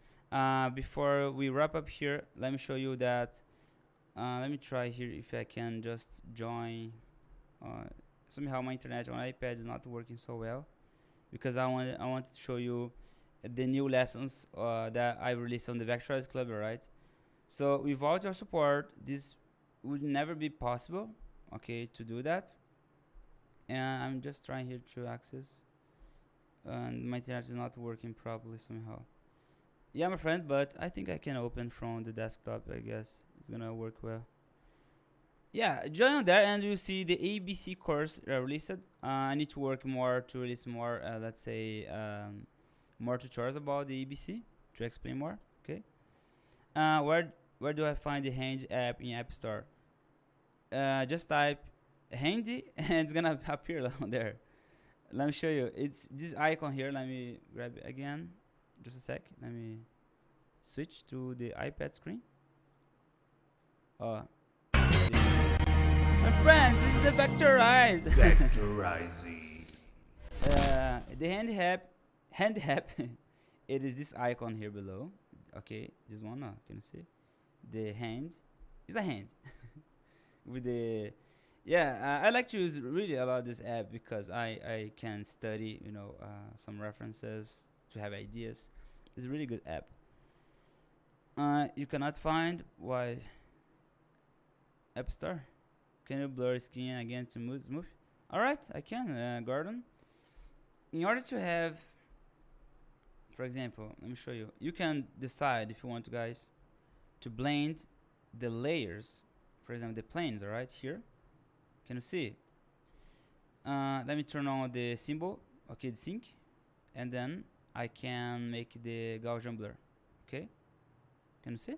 Before we wrap up here, let me show you that. Let me try here if I can just join. Somehow my internet on iPad is not working so well. because I wanted to show you the new lessons that I released on the Vectorize Club, right? So without your support, this would never be possible, okay, to do that. And I'm just trying here to access, and my internet is not working properly somehow. Yeah, my friend, but I think I can open from the desktop. I guess it's gonna work well. Yeah, join there and you see the ABC course released. I need to work more to release more, let's say, more tutorials about the ABC to explain more. Okay. Where do I find the Hand app in App Store? Just type Handy and it's gonna appear down there. Let me show you. It's this icon here. Let me grab it again. Just a sec. Let me switch to the iPad screen. My friend, this is the Vectorize. Vectorizing. The hand app, it is this icon here below. Okay, this one, can you see? The hand is a hand with the, yeah. I like to use really a lot this app because I can study, some references to have ideas. It's a really good app. You cannot find why App Store. Can you blur skin again to smooth? Alright, I can, Gordon. In order to have, for example, let me show you. You can decide if you want, guys, to blend the layers. For example, the planes, alright, here. Can you see? Let me turn on the symbol, okay, the sync. And then I can make the Gaussian blur, okay? Can you see?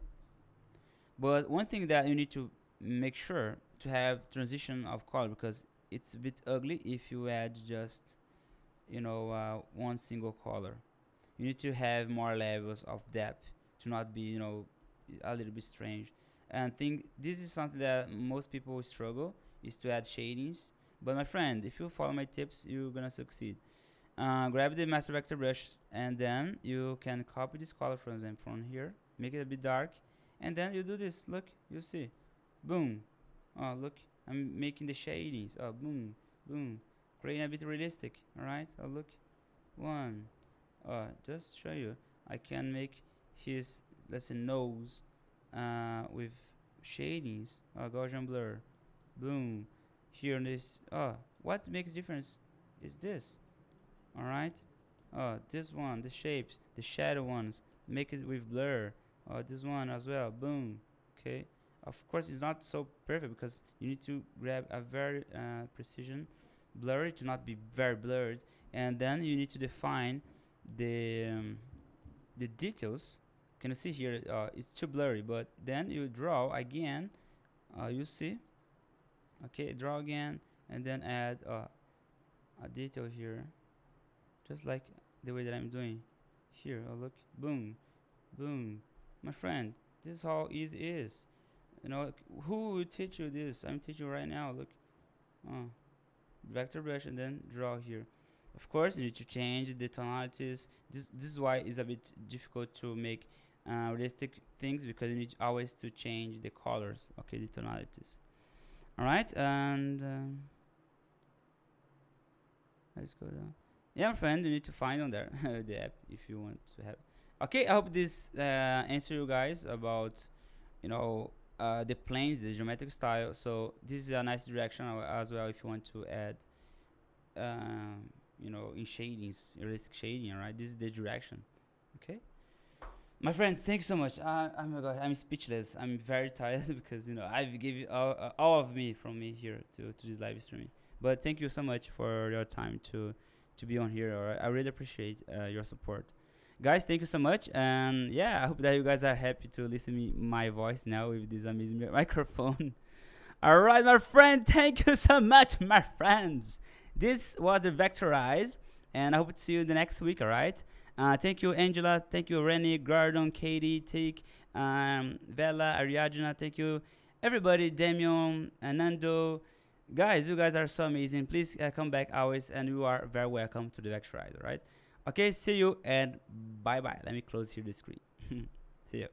But one thing that you need to make sure to have transition of color, because it's a bit ugly if you add just one single color. You need to have more levels of depth to not be a little bit strange. And think this is something that most people struggle, is to add shadings. But my friend, if you follow my tips, you're gonna succeed. Grab the master vector brush and then you can copy this color from them from here, make it a bit dark, and then you do this. Look, you see, boom. Oh, look, I'm making the shadings. Oh, boom, boom, creating a bit realistic. All right. Oh, look, one. Just show you, I can make his, let's say, nose with shadings. Gaussian blur, boom. Here in this. What makes difference is this. All right. This one, the shapes, the shadow ones, make it with blur. This one as well, boom. Okay. Of course, it's not so perfect because you need to grab a very precision blurry to not be very blurred, and then you need to define the details. Can you see here? It's too blurry, but then you draw again. You see? Okay, draw again, and then add a detail here, just like the way that I'm doing here. Look, boom, boom. My friend, this is how easy it is. Who will teach you this? I'm teaching you right now. Look, vector brush and then draw here. Of course, you need to change the tonalities. This is why it's a bit difficult to make realistic things, because you need always to change the colors. Okay, the tonalities. All right, and let's go down. Yeah, my friend, you need to find on there the app if you want to have. Okay, I hope this answer you guys about the planes, the geometric style. So this is a nice direction as well if you want to add in shadings, realistic shading. Right, this is the direction. Okay, my friends, thanks so much. Oh my god, I'm speechless. I'm very tired because I've given all of me from me here to this live streaming. But thank you so much for your time to be on here. All right, I really appreciate your support. Guys, thank you so much, and yeah, I hope that you guys are happy to listen to my voice now with this amazing microphone. All right, my friend, thank you so much, my friends. This was the Vectorize, and I hope to see you the next week. All right, thank you, Angela. Thank you, Rennie, Gordon, Katie, Tick, Vela, Ariadna. Thank you, everybody, Damian, Nando. Guys, you guys are so amazing. Please come back always, and you are very welcome to the Vectorize. All right. Okay, see you and bye bye. Let me close here the screen. See you.